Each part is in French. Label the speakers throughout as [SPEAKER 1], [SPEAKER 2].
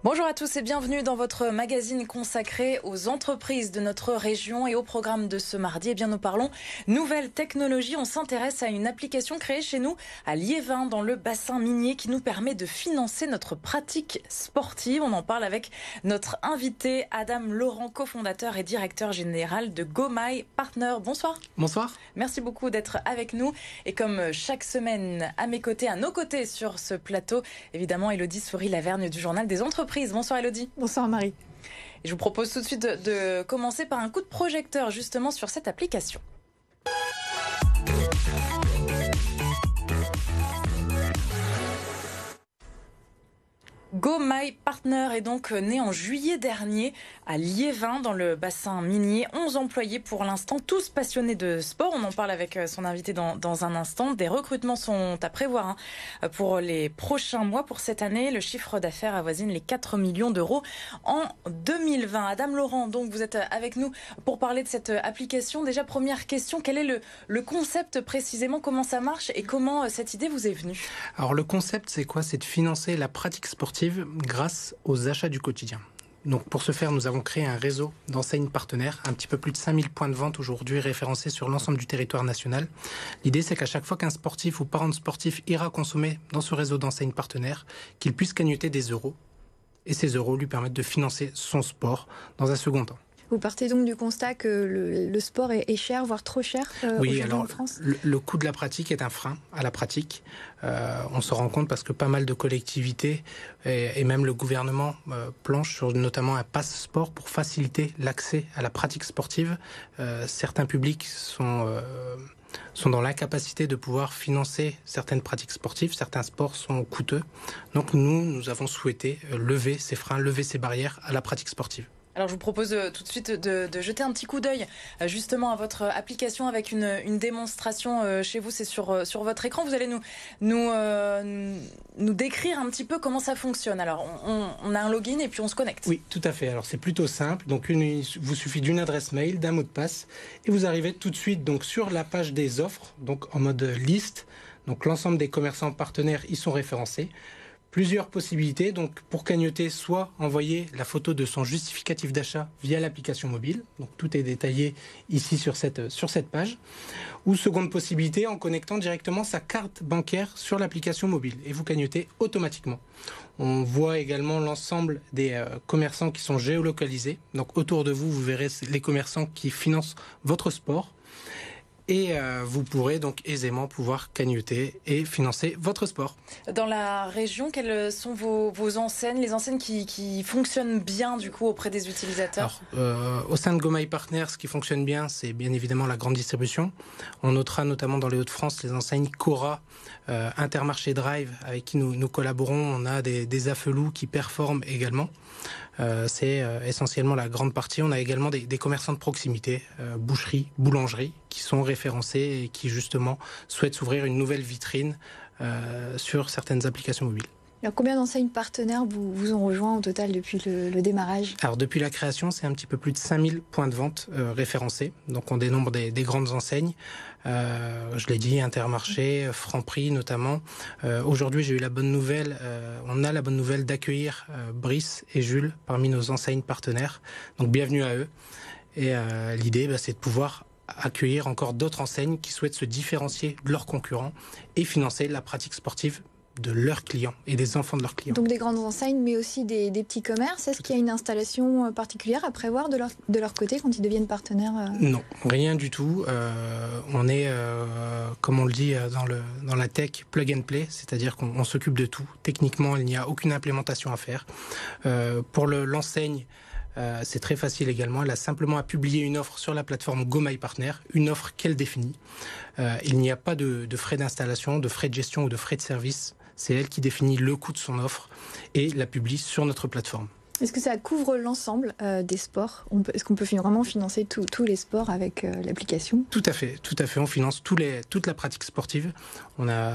[SPEAKER 1] Bonjour à tous et bienvenue dans votre magazine consacré aux entreprises de notre région. Et au programme de ce mardi, nous parlons nouvelles technologies. On s'intéresse à une application créée chez nous à Liévin dans le bassin minier qui nous permet de financer notre pratique sportive. On en parle avec notre invité Adam Laurent, cofondateur et directeur général de Go My Partner. Bonsoir.
[SPEAKER 2] Bonsoir.
[SPEAKER 1] Merci beaucoup d'être avec nous. Et comme chaque semaine, à mes côtés, à nos côtés sur ce plateau, évidemment, Élodie Souris-Lavergne du Journal des Entreprises. Bonsoir Élodie.
[SPEAKER 3] Bonsoir Marie.
[SPEAKER 1] Et je vous propose tout de suite de commencer par un coup de projecteur justement sur cette application. Go My Partner est donc né en juillet dernier à Liévin dans le bassin minier. 11 employés pour l'instant, tous passionnés de sport. On en parle avec son invité dans un instant. Des recrutements sont à prévoir pour les prochains mois. Pour cette année, le chiffre d'affaires avoisine les 4 millions d'euros en 2020. Adam Laurent, donc vous êtes avec nous pour parler de cette application. Déjà, première question, quel est le concept précisément? Comment ça marche et comment cette idée vous est venue?
[SPEAKER 2] Alors le concept, c'est quoi? C'est de financer la pratique sportive grâce aux achats du quotidien. Donc pour ce faire, nous avons créé un réseau d'enseignes partenaires, un petit peu plus de 5000 points de vente aujourd'hui référencés sur l'ensemble du territoire national. L'idée, c'est qu'à chaque fois qu'un sportif ou parent de sportif ira consommer dans ce réseau d'enseignes partenaires, qu'il puisse cagnotter des euros. Et ces euros lui permettent de financer son sport dans un second temps.
[SPEAKER 3] Vous partez donc du constat que le sport est cher, voire trop cher
[SPEAKER 2] oui, alors,
[SPEAKER 3] en France.
[SPEAKER 2] Le coût de la pratique est un frein à la pratique. On se rend compte parce que pas mal de collectivités et même le gouvernement planchent sur notamment un pass sport pour faciliter l'accès à la pratique sportive. Certains publics sont dans l'incapacité de pouvoir financer certaines pratiques sportives. Certains sports sont coûteux. Donc nous avons souhaité lever ces freins, lever ces barrières à la pratique sportive.
[SPEAKER 1] Alors je vous propose tout de suite de jeter un petit coup d'œil justement à votre application avec une démonstration chez vous, c'est sur votre écran. Vous allez nous décrire un petit peu comment ça fonctionne. Alors on a un login et puis on se connecte.
[SPEAKER 2] Oui, tout à fait. Alors c'est plutôt simple. Donc il vous suffit d'une adresse mail, d'un mot de passe et vous arrivez tout de suite donc sur la page des offres, donc en mode liste. Donc l'ensemble des commerçants partenaires y sont référencés. Plusieurs possibilités, donc pour cagnotter, soit envoyer la photo de son justificatif d'achat via l'application mobile, donc tout est détaillé ici sur cette page, ou seconde possibilité en connectant directement sa carte bancaire sur l'application mobile et vous cagnotez automatiquement. On voit également l'ensemble des commerçants qui sont géolocalisés, donc autour de vous, vous verrez les commerçants qui financent votre sport. Et vous pourrez donc aisément pouvoir cagnotter et financer votre sport.
[SPEAKER 1] Dans la région, quelles sont vos enseignes, les enseignes qui fonctionnent bien du coup auprès des utilisateurs?
[SPEAKER 2] Alors, au sein de Go My Partner, ce qui fonctionne bien, c'est bien évidemment la grande distribution. On notera notamment dans les Hauts-de-France les enseignes Cora, Intermarché Drive, avec qui nous collaborons. On a des Affelous qui performent également. C'est essentiellement la grande partie. On a également des commerçants de proximité, boucheries, boulangeries, qui sont référencés et qui justement souhaitent s'ouvrir une nouvelle vitrine sur certaines applications mobiles.
[SPEAKER 3] Alors, combien d'enseignes partenaires vous ont rejoint au total depuis le démarrage?
[SPEAKER 2] Alors depuis la création, c'est un petit peu plus de 5000 points de vente référencés. Donc on dénombre des grandes enseignes. Je l'ai dit, Intermarché, Franprix notamment. Aujourd'hui, j'ai eu la bonne nouvelle. On a la bonne nouvelle d'accueillir Brice et Jules parmi nos enseignes partenaires. Donc bienvenue à eux. Et l'idée, c'est de pouvoir accueillir encore d'autres enseignes qui souhaitent se différencier de leurs concurrents et financer la pratique sportive de leurs clients et des enfants de leurs clients.
[SPEAKER 3] Donc des grandes enseignes, mais aussi des petits commerces. Est-ce qu'il y a une installation particulière à prévoir de leur côté quand ils deviennent partenaires?
[SPEAKER 2] Non, rien du tout. On est, comme on le dit dans la tech, plug and play, c'est-à-dire qu'on s'occupe de tout. Techniquement, il n'y a aucune implémentation à faire. Pour l'enseigne, c'est très facile également. Elle a simplement à publier une offre sur la plateforme Go My Partner, une offre qu'elle définit. Il n'y a pas de frais d'installation, de frais de gestion ou de frais de service. C'est elle qui définit le coût de son offre et la publie sur notre plateforme.
[SPEAKER 3] Est-ce que ça couvre l'ensemble des sports? Est-ce qu'on peut vraiment financer tous les sports avec l'application?
[SPEAKER 2] Tout à fait. On finance toute la pratique sportive. On a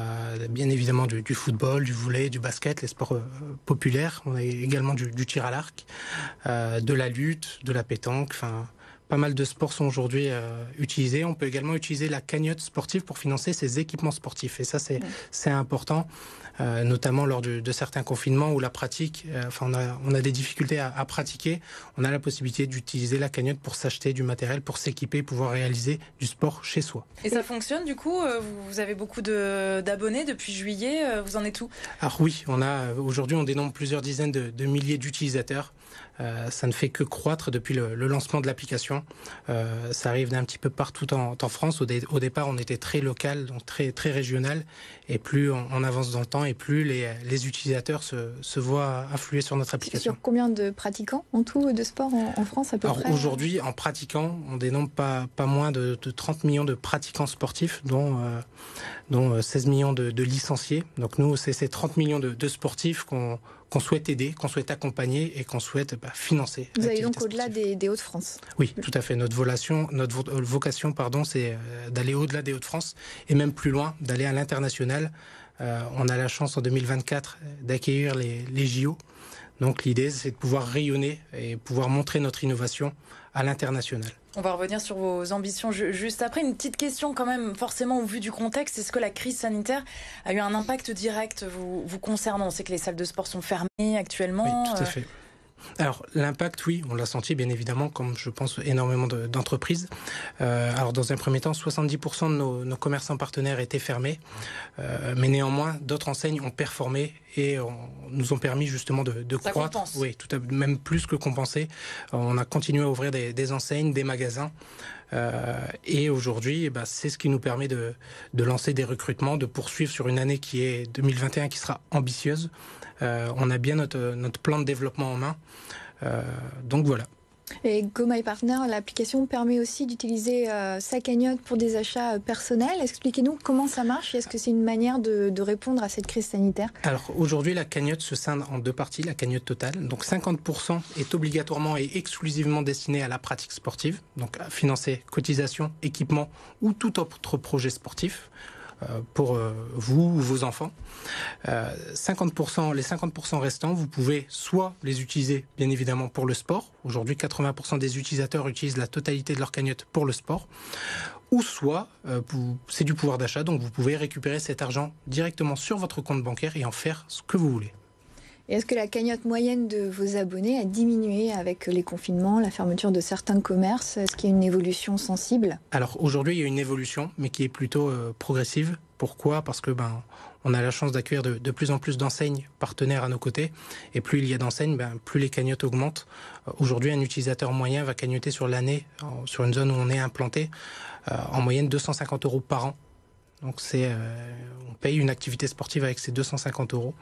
[SPEAKER 2] bien évidemment du football, du volley, du basket, les sports populaires. On a également du tir à l'arc, de la lutte, de la pétanque, enfin... Pas mal de sports sont aujourd'hui utilisés. On peut également utiliser la cagnotte sportive pour financer ses équipements sportifs. Et ça, c'est important. notamment lors de certains confinements où la pratique, on a des difficultés à pratiquer. On a la possibilité d'utiliser la cagnotte pour s'acheter du matériel, pour s'équiper, pouvoir réaliser du sport chez soi.
[SPEAKER 1] Et ça fonctionne du coup? Vous avez beaucoup d'abonnés depuis juillet, vous en êtes où?
[SPEAKER 2] Alors oui, aujourd'hui on dénombre plusieurs dizaines de milliers d'utilisateurs. Ça ne fait que croître depuis le lancement de l'application. Ça arrive d'un petit peu partout en France. Au départ, on était très local, donc très régional. Et plus on avance dans le temps, et plus les utilisateurs se voient affluer sur notre application.
[SPEAKER 3] Sur combien de pratiquants en tout de sport en France à peu près?
[SPEAKER 2] Aujourd'hui, en pratiquants, on dénombre pas moins de 30 millions de pratiquants sportifs, dont 16 millions de licenciés. Donc nous, c'est ces 30 millions de sportifs qu'on souhaite aider, qu'on souhaite accompagner et qu'on souhaite financer.
[SPEAKER 3] Vous allez donc au-delà des Hauts-de-France?
[SPEAKER 2] Oui, tout à fait. Notre vocation, c'est d'aller au-delà des Hauts-de-France et même plus loin, d'aller à l'international. On a la chance en 2024 d'accueillir les JO. Donc l'idée, c'est de pouvoir rayonner et pouvoir montrer notre innovation à l'international.
[SPEAKER 1] On va revenir sur vos ambitions juste après. Une petite question quand même, forcément au vu du contexte. Est-ce que la crise sanitaire a eu un impact direct vous concernant? On sait que les salles de sport sont fermées actuellement.
[SPEAKER 2] Oui, tout à fait. Alors l'impact, oui, on l'a senti bien évidemment, comme je pense énormément d'entreprises. Alors dans un premier temps, 70% de nos commerçants partenaires étaient fermés, mais néanmoins d'autres enseignes ont performé et nous ont permis justement de
[SPEAKER 1] Ça
[SPEAKER 2] croître.
[SPEAKER 1] compense.
[SPEAKER 2] Oui, même plus que compenser. On a continué à ouvrir des enseignes, des magasins. Et aujourd'hui, c'est ce qui nous permet de lancer des recrutements, de poursuivre sur une année qui est 2021 qui sera ambitieuse. On a bien notre plan de développement en main. Donc voilà.
[SPEAKER 3] Et GoMyPartner, l'application permet aussi d'utiliser sa cagnotte pour des achats personnels. Expliquez-nous comment ça marche et est-ce que c'est une manière de répondre à cette crise sanitaire?
[SPEAKER 2] Alors aujourd'hui, la cagnotte se scinde en deux parties, la cagnotte totale. Donc 50% est obligatoirement et exclusivement destiné à la pratique sportive, donc à financer cotisation, équipement ou tout autre projet sportif pour vous ou vos enfants. Les 50% restants, vous pouvez soit les utiliser bien évidemment pour le sport. Aujourd'hui, 80% des utilisateurs utilisent la totalité de leur cagnotte pour le sport. Ou soit, c'est du pouvoir d'achat, donc vous pouvez récupérer cet argent directement sur votre compte bancaire et en faire ce que vous voulez.
[SPEAKER 3] Et est-ce que la cagnotte moyenne de vos abonnés a diminué avec les confinements, la fermeture de certains commerces? Est-ce qu'il y a une évolution sensible?
[SPEAKER 2] Alors aujourd'hui, il y a une évolution, mais qui est plutôt progressive. Pourquoi? Parce que on a la chance d'accueillir de plus en plus d'enseignes partenaires à nos côtés. Et plus il y a d'enseignes, plus les cagnottes augmentent. Aujourd'hui, un utilisateur moyen va cagnotter sur l'année, sur une zone où on est implanté, en moyenne 250 € par an. Donc on paye une activité sportive avec ces 250 €.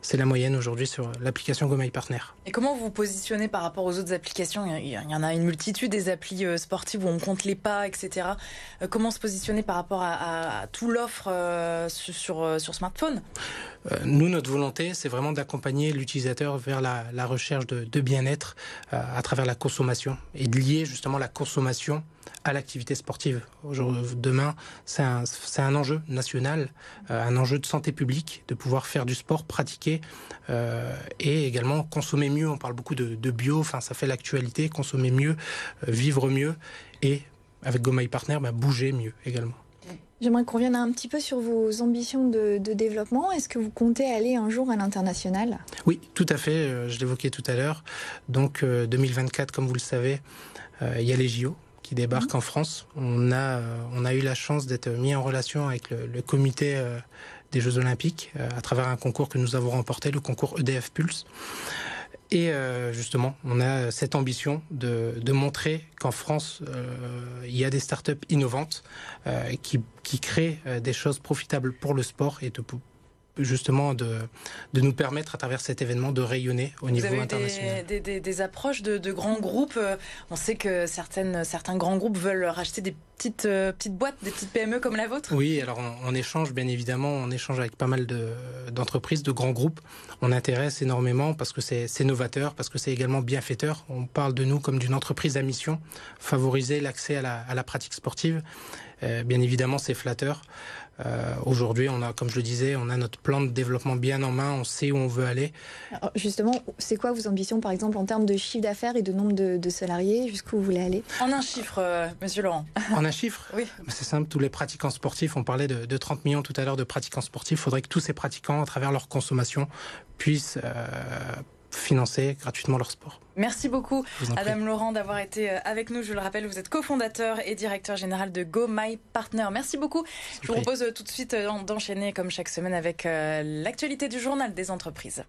[SPEAKER 2] C'est la moyenne aujourd'hui sur l'application GoMyPartner.
[SPEAKER 1] Et comment vous vous positionnez par rapport aux autres applications? Il y en a une multitude, des applis sportives où on compte les pas, etc. Comment se positionner par rapport à tout l'offre sur smartphone?
[SPEAKER 2] Nous, notre volonté, c'est vraiment d'accompagner l'utilisateur vers la recherche de bien-être à travers la consommation et de lier justement la consommation à l'activité sportive. Demain, c'est un enjeu national, un enjeu de santé publique, de pouvoir faire du sport, pratiquer et également consommer mieux. On parle beaucoup de bio, ça fait l'actualité, consommer mieux, vivre mieux et avec GoMyPartner, bouger mieux également.
[SPEAKER 3] J'aimerais qu'on revienne un petit peu sur vos ambitions de développement. Est-ce que vous comptez aller un jour à l'international? Oui,
[SPEAKER 2] tout à fait. Je l'évoquais tout à l'heure. Donc 2024, comme vous le savez, il y a les JO qui débarquent en France. On a eu la chance d'être mis en relation avec le comité des Jeux Olympiques à travers un concours que nous avons remporté, le concours EDF Pulse. Et justement, on a cette ambition de montrer qu'en France, il y a des startups innovantes qui créent des choses profitables pour le sport et justement de nous permettre à travers cet événement de rayonner au niveau international.
[SPEAKER 1] Vous avez des approches de grands groupes. On sait que certains grands groupes veulent racheter des petites boîtes, des petites PME comme la vôtre.
[SPEAKER 2] Oui, alors on échange bien évidemment, on échange avec pas mal d'entreprises, de grands groupes. On intéresse énormément parce que c'est novateur, parce que c'est également bienfaiteur. On parle de nous comme d'une entreprise à mission, favoriser l'accès à la pratique sportive. Bien évidemment, c'est flatteur. Aujourd'hui, comme je le disais, on a notre plan de développement bien en main, on sait où on veut aller.
[SPEAKER 3] Alors justement, c'est quoi vos ambitions, par exemple, en termes de chiffre d'affaires et de nombre de salariés, jusqu'où vous voulez aller?
[SPEAKER 1] En un chiffre, Monsieur Laurent.
[SPEAKER 2] En un chiffre?
[SPEAKER 1] Oui.
[SPEAKER 2] C'est simple, tous les pratiquants sportifs, on parlait de 30 millions tout à l'heure de pratiquants sportifs, il faudrait que tous ces pratiquants, à travers leur consommation, puissent financer gratuitement leur sport.
[SPEAKER 1] Merci beaucoup, Adam Laurent, d'avoir été avec nous. Je le rappelle, vous êtes cofondateur et directeur général de Go My Partner. Merci beaucoup. Je vous propose tout de suite d'enchaîner, comme chaque semaine, avec l'actualité du journal des entreprises.